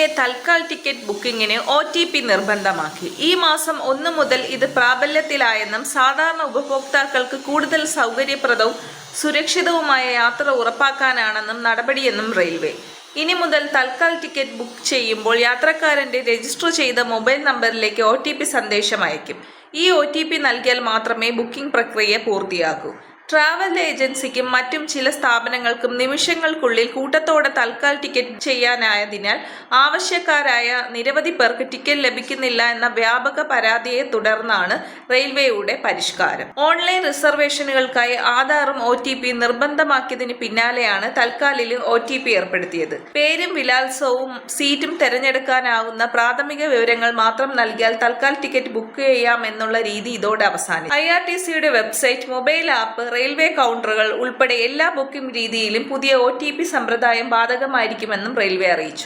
Railway Tatkal ticket ബുക്കിംഗിന് OTP നിർബന്ധമാക്കി. ഈ മാസം 1 മുതൽ ഇത് പ്രാബല്യത്തിലായെന്നും സാധാരണ ഉപഭോക്താക്കൾക്ക് കൂടുതൽ സൗകര്യപ്രദവും സുരക്ഷിതവുമായ യാത്ര ഉറപ്പാക്കാനാണെന്നും നടപടിയെന്നും റെയിൽവേ. ഇനി മുതൽ തൽക്കാൽ ടിക്കറ്റ് ബുക്ക് ചെയ്യുമ്പോൾ യാത്രക്കാരന്റെ രജിസ്റ്റർ ചെയ്ത മൊബൈൽ നമ്പറിലേക്ക് OTP സന്ദേശം അയക്കും. ഈ OTP നൽകിയാൽ മാത്രമേ ബുക്കിംഗ് പ്രക്രിയ പൂർത്തിയാകൂ. ട്രാവൽ ഏജൻസിക്കും മറ്റും ചില സ്ഥാപനങ്ങൾക്കും നിമിഷങ്ങൾക്കുള്ളിൽ കൂട്ടത്തോടെ തൽക്കാൽ ടിക്കറ്റ് ചെയ്യാനായതിനാൽ ആവശ്യക്കാരായ നിരവധി പേർക്ക് ടിക്കറ്റ് ലഭിക്കുന്നില്ല എന്ന വ്യാപക പരാതിയെ തുടർന്നാണ് റെയിൽവേയുടെ പരിഷ്കാരം. ഓൺലൈൻ റിസർവേഷനുകൾക്കായി ആധാറും OTP നിർബന്ധമാക്കിയതിന് പിന്നാലെയാണ് തൽക്കാലിൽ OTP ഏർപ്പെടുത്തിയത്. പേരും വിലാസവും സീറ്റും തിരഞ്ഞെടുക്കാനാവുന്ന പ്രാഥമിക വിവരങ്ങൾ മാത്രം നൽകിയാൽ തൽക്കാൽ ടിക്കറ്റ് ബുക്ക് ചെയ്യാം എന്നുള്ള രീതി ഇതോടെ അവസാനിച്ചു. IRTCയുടെ വെബ്സൈറ്റ്, മൊബൈൽ ആപ്പ്, റെയിൽവേ കൗണ്ടറുകൾ ഉൾപ്പെടെ എല്ലാ ബുക്കിംഗ് രീതിയിലും പുതിയ OTP സമ്പ്രദായം ബാധകമായിരിക്കുമെന്നും റെയിൽവേ അറിയിച്ചു.